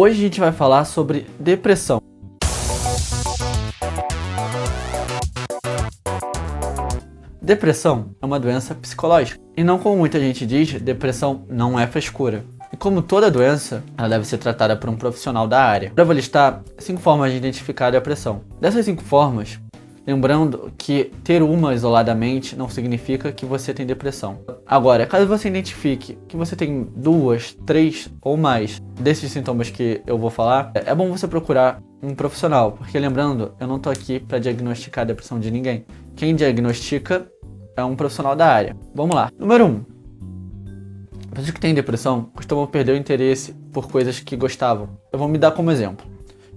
Hoje a gente vai falar sobre depressão. Depressão é uma doença psicológica. E não como muita gente diz, depressão não é frescura. E como toda doença, ela deve ser tratada por um profissional da área. Eu vou listar 5 formas de identificar a depressão. Dessas 5 formas, lembrando que ter uma isoladamente não significa que você tem depressão. Agora, caso você identifique que você tem 2, 3 ou mais desses sintomas que eu vou falar, é bom você procurar um profissional, porque lembrando, eu não tô aqui para diagnosticar a depressão de ninguém. Quem diagnostica é um profissional da área. Vamos lá. Número 1. Pessoas que têm depressão costumam perder o interesse por coisas que gostavam. Eu vou me dar como exemplo.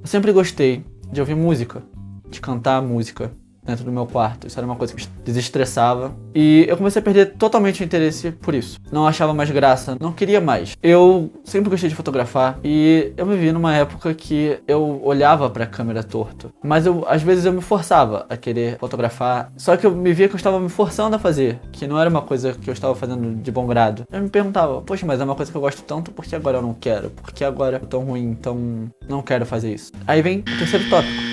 Eu sempre gostei de ouvir música, de cantar música dentro do meu quarto. Isso era uma coisa que me desestressava. E eu comecei a perder totalmente o interesse por isso. Não achava mais graça, não queria mais. Eu sempre gostei de fotografar e eu me vi numa época que eu olhava pra câmera torto. Mas às vezes eu me forçava a querer fotografar. Só que eu me via que eu estava me forçando a fazer, que não era uma coisa que eu estava fazendo de bom grado. Eu me perguntava, poxa, mas é uma coisa que eu gosto tanto, por que agora eu não quero? Por que agora é tão ruim, então não quero fazer isso? Aí vem o terceiro tópico.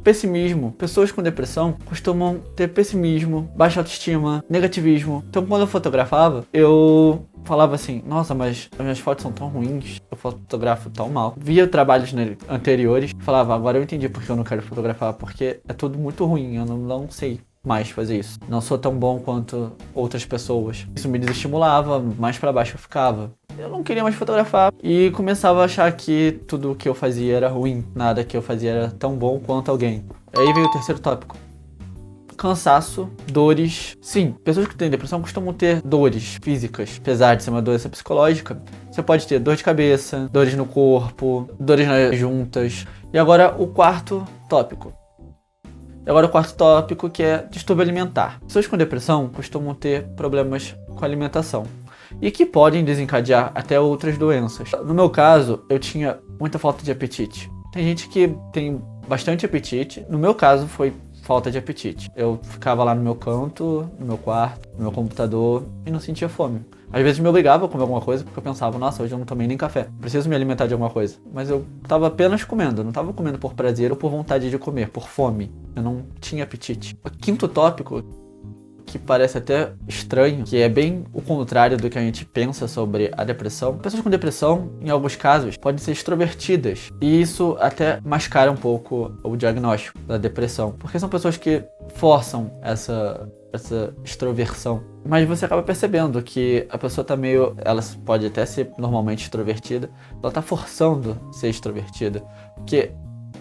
Pessimismo. Pessoas com depressão costumam ter pessimismo, baixa autoestima, negativismo. Então quando eu fotografava, eu falava assim, nossa, mas as minhas fotos são tão ruins, eu fotografo tão mal. Via trabalhos anteriores, falava, agora eu entendi porque eu não quero fotografar, porque é tudo muito ruim, eu não sei mais fazer isso. Não sou tão bom quanto outras pessoas. Isso me desestimulava, mais pra baixo eu ficava. Eu não queria mais fotografar e começava a achar que tudo o que eu fazia era ruim, nada que eu fazia era tão bom quanto alguém. Aí veio o terceiro tópico. Cansaço, dores. Sim, pessoas que têm depressão costumam ter dores físicas. Apesar de ser uma doença psicológica, você pode ter dor de cabeça, dores no corpo, dores nas juntas. E agora o quarto tópico. Que é distúrbio alimentar. Pessoas com depressão costumam ter problemas com a alimentação e que podem desencadear até outras doenças. No meu caso, eu tinha muita falta de apetite. Tem gente que tem bastante apetite. No meu caso, foi falta de apetite. Eu ficava lá no meu canto, no meu quarto, no meu computador e não sentia fome. Às vezes me obrigava a comer alguma coisa porque eu pensava, nossa, hoje eu não tomei nem café. Preciso me alimentar de alguma coisa. Mas eu tava apenas comendo. Eu não tava comendo por prazer ou por vontade de comer, por fome. Eu não tinha apetite. O quinto tópico, que parece até estranho, que é bem o contrário do que a gente pensa sobre a depressão. Pessoas com depressão, em alguns casos, podem ser extrovertidas. E isso até mascara um pouco o diagnóstico da depressão. Porque são pessoas que forçam essa extroversão. Mas você acaba percebendo que a pessoa tá meio... Ela pode até ser normalmente extrovertida, ela tá forçando ser extrovertida. Porque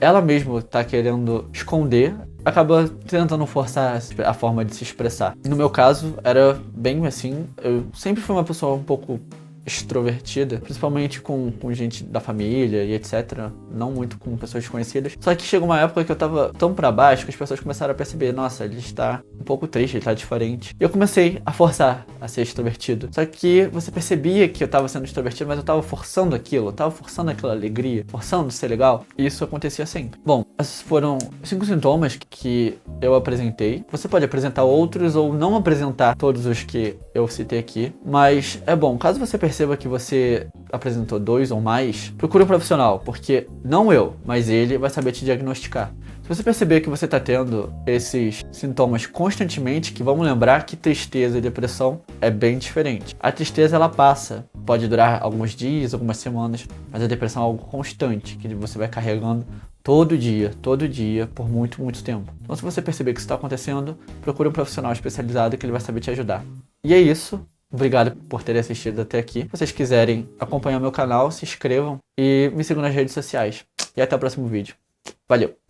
ela mesma tá querendo esconder, acaba tentando forçar a forma de se expressar. No meu caso, era bem assim. Eu sempre fui uma pessoa um pouco extrovertida, principalmente com gente da família e etc. Não muito com pessoas desconhecidas. Só que chegou uma época que eu tava tão pra baixo que as pessoas começaram a perceber, nossa, ele está um pouco triste, ele tá diferente. E eu comecei a forçar a ser extrovertido. Só que você percebia que eu tava sendo extrovertido, mas eu tava forçando aquilo, eu tava forçando aquela alegria, forçando ser legal. E isso acontecia sempre. Bom, esses foram 5 sintomas que eu apresentei. Você pode apresentar outros ou não apresentar todos os que eu citei aqui. Mas é bom, caso você perceba que você apresentou 2 ou mais, procure um profissional, porque não eu, mas ele vai saber te diagnosticar. Se você perceber que você está tendo esses sintomas constantemente, que vamos lembrar que tristeza e depressão é bem diferente. A tristeza ela passa, pode durar alguns dias, algumas semanas, mas a depressão é algo constante, que você vai carregando todo dia, por muito, muito tempo. Então se você perceber que isso está acontecendo, procure um profissional especializado que ele vai saber te ajudar. E é isso. Obrigado por terem assistido até aqui. Se vocês quiserem acompanhar meu canal, se inscrevam e me sigam nas redes sociais. E até o próximo vídeo. Valeu!